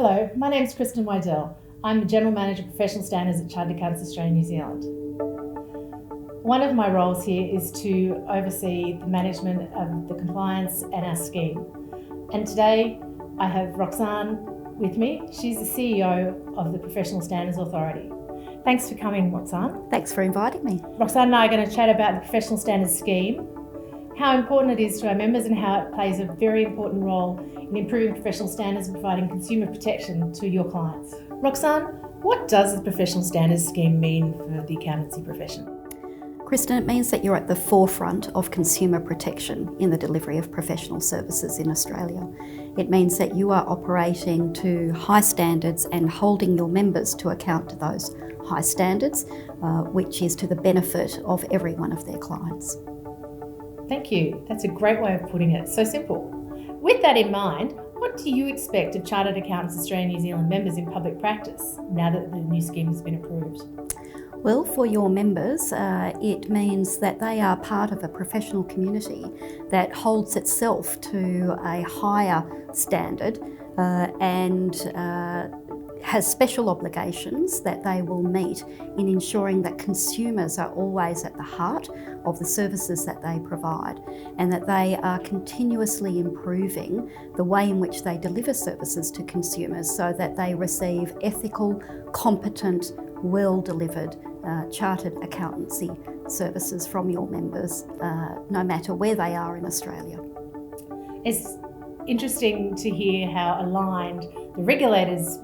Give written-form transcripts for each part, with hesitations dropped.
Hello, my name is Kristen Wydell. I'm the General Manager of Professional Standards at Chartered Accountants Australia New Zealand. One of my roles here is to oversee the management of the compliance and our scheme. And today I have Roxane with me. She's the CEO of the Professional Standards Authority. Thanks for coming, Roxane. Thanks for inviting me. Roxane and I are going to chat about the Professional Standards Scheme, how important it is to our members and how it plays a very important role in improving professional standards and providing consumer protection to your clients. Roxane, what does the Professional Standards Scheme mean for the accountancy profession? Kristen, it means that you're at the forefront of consumer protection in the delivery of professional services in Australia. It means that you are operating to high standards and holding your members to account to those high standards, which is to the benefit of every one of their clients. Thank you. That's a great way of putting it. So simple. With that in mind, what do you expect of Chartered Accountants Australia New Zealand members in public practice now that the new scheme has been approved? Well, for your members, it means that they are part of a professional community that holds itself to a higher standard and has special obligations that they will meet in ensuring that consumers are always at the heart of the services that they provide, and that they are continuously improving the way in which they deliver services to consumers so that they receive ethical, competent, well-delivered chartered accountancy services from your members, no matter where they are in Australia. It's interesting to hear how aligned the regulators'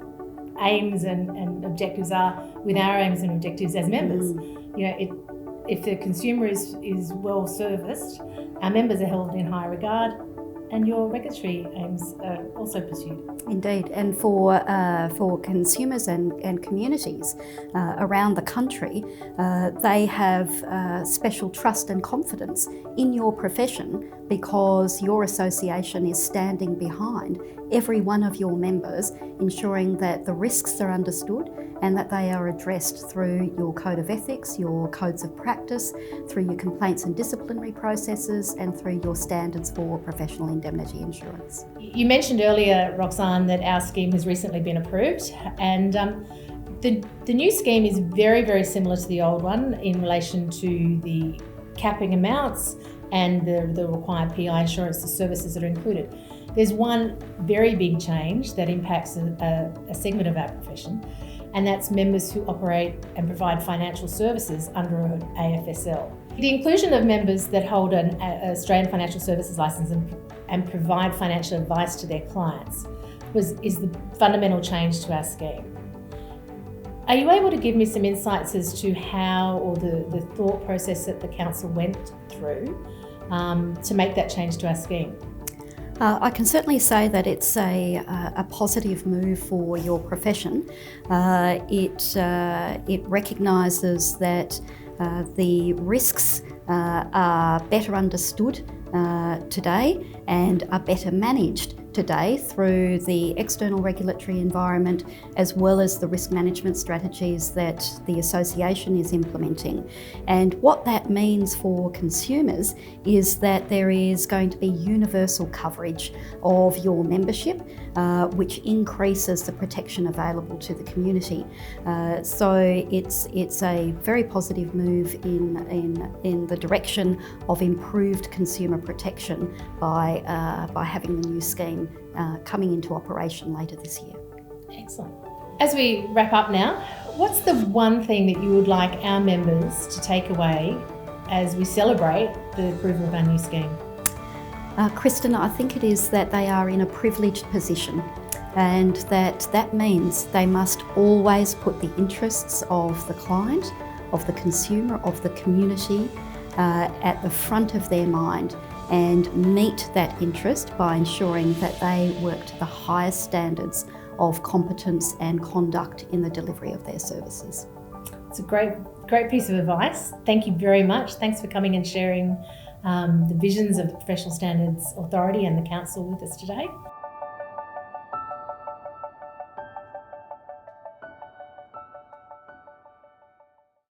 aims and objectives are with our aims and objectives as members. You know, if the consumer is well serviced, our members are held in high regard, and your regulatory aims are also pursued. Indeed, and for consumers and communities around the country, they have special trust and confidence in your profession because your association is standing behind every one of your members, ensuring that the risks are understood and that they are addressed through your code of ethics, your codes of practice, through your complaints and disciplinary processes, and through your standards for professional indemnity insurance. You mentioned earlier, Roxane, that our scheme has recently been approved, and the new scheme is very, very similar to the old one in relation to the capping amounts and the required PI insurance, the services that are included. There's one very big change that impacts a segment of our profession, and that's members who operate and provide financial services under an AFSL. The inclusion of members that hold an Australian Financial Services Licence and provide financial advice to their clients is the fundamental change to our scheme. Are you able to give me some insights as to how, or the thought process that the Council went through to make that change to our scheme? I can certainly say that it's a positive move for your profession. It recognises that the risks are better understood today and are better managed today through the external regulatory environment, as well as the risk management strategies that the association is implementing. And what that means for consumers is that there is going to be universal coverage of your membership, which increases the protection available to the community. So it's a very positive move in the direction of improved consumer protection by having the new scheme coming into operation later this year. Excellent. As we wrap up now, what's the one thing that you would like our members to take away as we celebrate the approval of our new scheme? Kristen, I think it is that they are in a privileged position, and that means they must always put the interests of the client, of the consumer, of the community at the front of their mind, and meet that interest by ensuring that they work to the highest standards of competence and conduct in the delivery of their services. It's a great piece of advice. Thank you very much. Thanks for coming and sharing the visions of the Professional Standards Authority and the Council with us today.